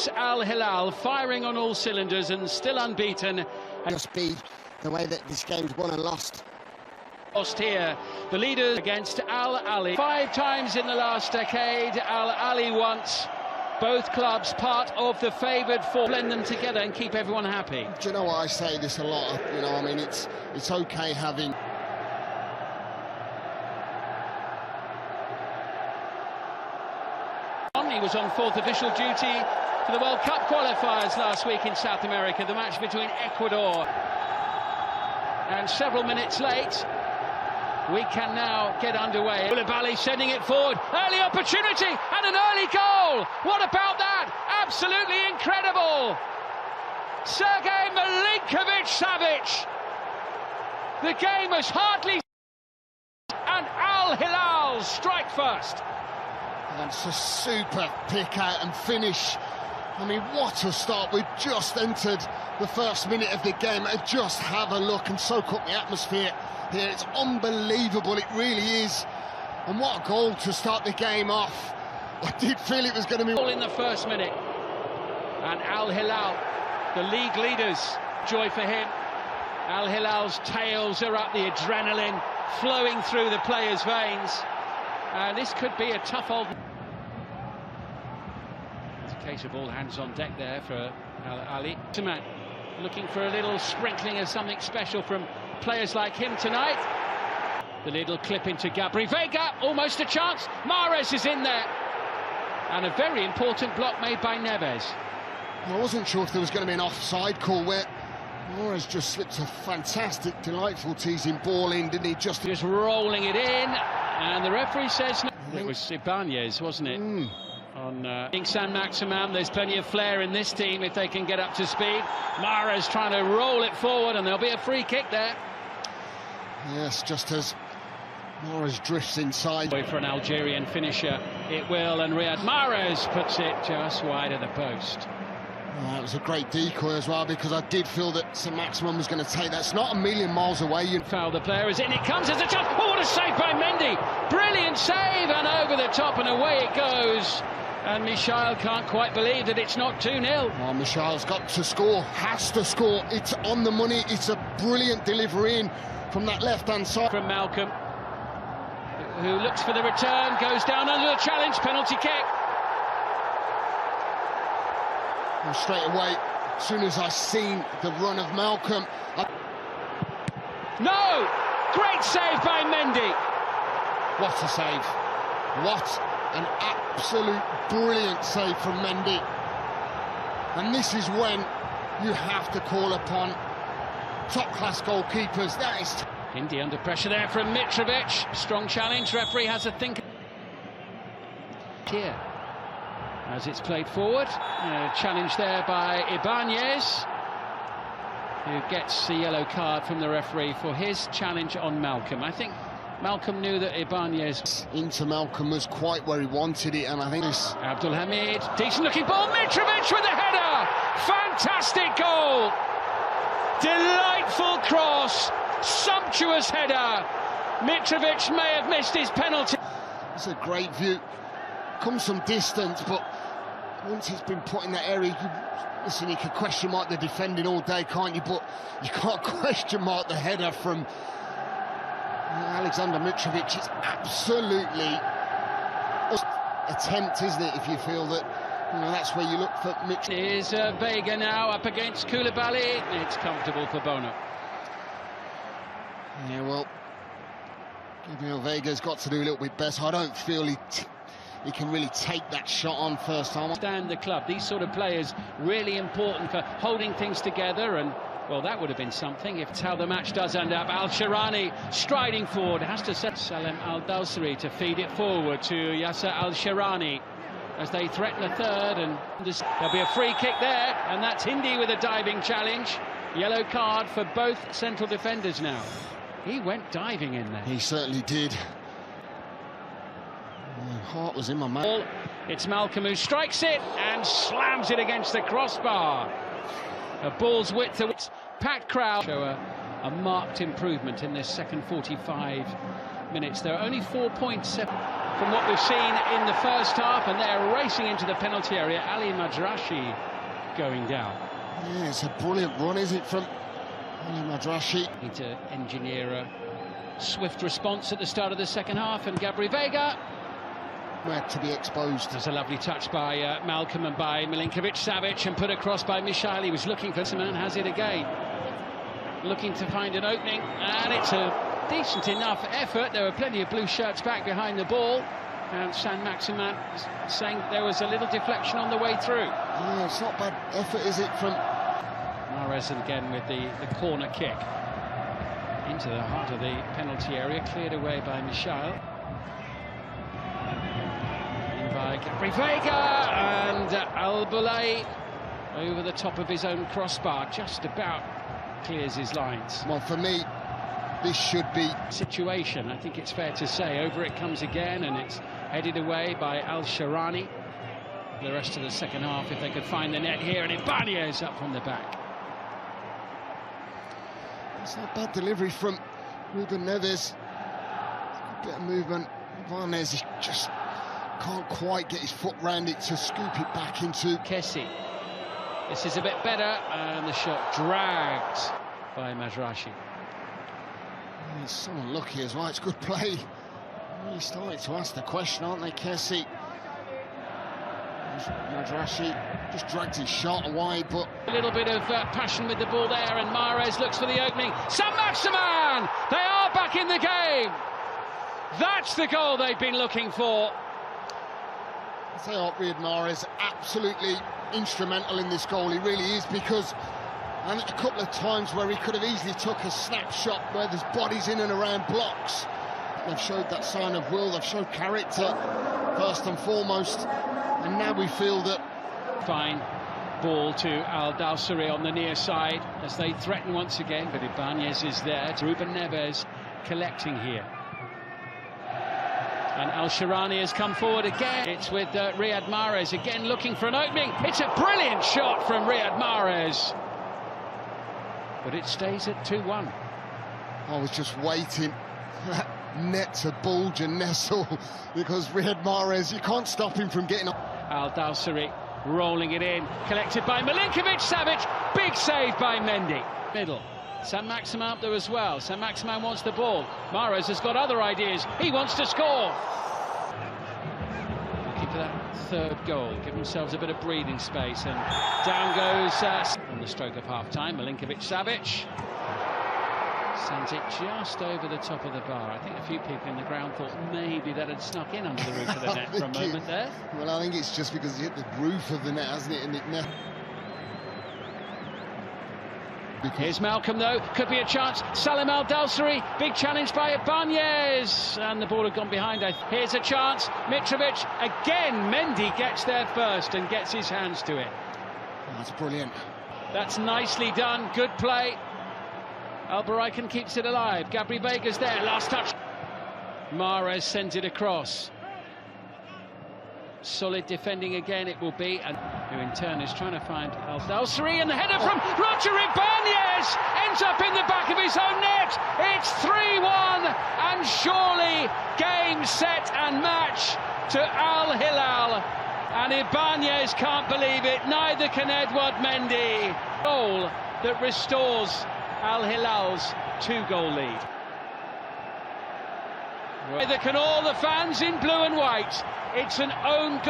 It's Al Hilal firing on all cylinders and still unbeaten. And speed, the way that this game's won and lost. Lost here, the leaders against Ahli. 5 times in the last decade, Ahli once. Both clubs part of the favoured four. Blend them together and keep everyone happy. Do you know what, I say this a lot, you know, I mean, it's okay having... He was on 4th official duty for the World Cup qualifiers last week in South America, the match between Ecuador. And several minutes late, we can now get underway. Hilal sending it forward, early opportunity and an early goal. What about that? Absolutely incredible. Sergej Milinkovic-Savic. The game has hardly... And Al Hilal strike first. And it's a super pick out and finish. I mean, what a start. We've just entered the first minute of the game. And just have a look and soak up the atmosphere here. It's unbelievable, it really is. And what a goal to start the game off. I did feel it was going to be... All in the first minute. And Al Hilal, the league leaders, joy for him. Al Hilal's tails are up, the adrenaline flowing through the players' veins. And this could be a tough old... It's a case of all hands on deck there for Ahli. Looking for a little sprinkling of something special from players like him tonight. The little clip into Gabri Veiga, almost a chance. Mahrez is in there. And a very important block made by Neves. I wasn't sure if there was going to be an offside call where Mahrez just slipped a fantastic, delightful teasing ball in, didn't he? Just rolling it in. And the referee says no. It was Ibanez, wasn't it? On San Maximan, there's plenty of flair in this team if they can get up to speed. Mahrez trying to roll it forward, and there'll be a free kick there. Yes, just as Mahrez drifts inside. For an Algerian finisher, it will, and Riyad Mahrez puts it just wide of the post. That was a great decoy as well, because I did feel that St Maximin was going to take that. It's not a million miles away. Foul, the player is in, it comes as a chance. Oh, what a save by Mendy! Brilliant save, and over the top, and away it goes. And Michal can't quite believe that it's not 2-0. Oh, Michal's got to score, has to score. It's on the money. It's a brilliant delivery in from that left-hand side. From Malcolm, who looks for the return, goes down under the challenge, penalty kick. And straight away, as soon as I seen the run of Malcolm... No! Great save by Mendy! What a save. What an absolute brilliant save from Mendy. And this is when you have to call upon top-class goalkeepers. That is... Indy under pressure there from Mitrovic. Strong challenge, referee has a think. Here. As it's played forward, challenge there by Ibanez, who gets the yellow card from the referee for his challenge on Malcolm. I think Malcolm knew that Ibanez... Into Malcolm was quite where he wanted it, and I think this... Abdul Hamid, decent looking ball, Mitrovic with a header! Fantastic goal! Delightful cross, sumptuous header. Mitrovic may have missed his penalty. It's a great view. Comes from distance, but once it's been put in that area, listen, you can question mark the defending all day, can't you? But you can't question mark the header from Alexander Mitrovic. It's absolutely attempt, isn't it? If you feel that, you know, that's where you look for Mitrovic. Is Veiga now up against Koulibaly. It's comfortable for Bono. Yeah, well, Gabriel Vega's got to do a little bit better. I don't feel he can really take that shot on first time. Stand the club. These sort of players really important for holding things together, and well, that would have been something if it's how the match does end up. Al-Sharani striding forward, has to set Salem Al-Dawsari to feed it forward to Yasser Al-Sharani as they threaten a third, and there'll be a free kick there, and that's Hindi with a diving challenge. Yellow card for both central defenders now. He went diving in there. He certainly did. My heart was in my mouth. It's Malcolm who strikes it and slams it against the crossbar. A ball's width, it's packed crowd. Show a marked improvement in this second 45 minutes. There are only 4 points. from what we've seen in the first half, and they're racing into the penalty area. Ali Madrashi going down. Yeah, it's a brilliant run, is it, from Ali Madrashi? Need to engineer a swift response at the start of the second half, and Gabri Veiga. Where to be exposed. There's a lovely touch by Malcolm and by Milinkovic-Savic, and put across by Michal. He was looking for someone, has it again. Looking to find an opening, and it's a decent enough effort. There were plenty of blue shirts back behind the ball, and Saint-Maximin saying there was a little deflection on the way through. Yeah, it's not bad effort, is it, from Mahrez again with the corner kick into the heart of the penalty area, cleared away by Michal. By Gabri Veiga, and Al-Boulay over the top of his own crossbar, just about clears his lines. Well, for me, this should be situation, I think it's fair to say. Over it comes again, and it's headed away by Al-Sharani. The rest of the second half, if they could find the net here, and Ibanez up from the back. It's not bad delivery from Ruben Neves. Good bit of movement. Ibanez is just can't quite get his foot round it to scoop it back into Kessie. This is a bit better, and the shot dragged by Madrashi. It's so unlucky as well. It's good play. Really starting to ask the question, aren't they, Kessie? Madrashi just dragged his shot wide, but a little bit of passion with the ball there, and Mahrez looks for the opening. Saint-Maximin! They are back in the game. That's the goal they've been looking for. I say Riyad Mahrez absolutely instrumental in this goal. He really is, because and a couple of times where he could have easily took a snapshot where there's bodies in and around blocks. They've showed that sign of will, they've showed character first and foremost, and now we feel that. Fine ball to Al-Dawsari on the near side as they threaten once again, but Ibanez is there. Ruben Neves collecting here. And Al-Sharani has come forward again. It's with Riyad Mahrez again looking for an opening. It's a brilliant shot from Riyad Mahrez. But it stays at 2-1. I was just waiting for that net to bulge and nestle, because Riyad Mahrez, you can't stop him from getting up. Al-Dawsari rolling it in. Collected by Milinkovic-Savic. Big save by Mendy. Middle. Saint-Maximin up there as well. Saint-Maximin wants the ball. Mahrez has got other ideas. He wants to score. Looking for that third goal. Give themselves a bit of breathing space. And down goes on the stroke of half-time. Milinkovic-Savic sends it just over the top of the bar. I think a few people in the ground thought maybe that had snuck in under the roof of the net for a moment there. Well, I think it's just because it hit the roof of the net, hasn't it? And it Here's Malcolm, though. Could be a chance. Salim Al-Dawsari. Big challenge by Ibanez. And the ball had gone behind. Here's a chance. Mitrovic. Again, Mendy gets there first and gets his hands to it. That's brilliant. That's nicely done. Good play. Albaraikan keeps it alive. Gabri Veiga's there. Last touch. Mahrez sends it across. Solid defending again it will be, and who in turn is trying to find Al-Dawsari, and the header from Roger Ibanez ends up in the back of his own net. It's 3-1, and surely game, set and match to Al-Hilal, and Ibanez can't believe it, neither can Edouard Mendy. Goal that restores Al-Hilal's 2-goal lead. Neither can all the fans in blue and white. It's an own goal.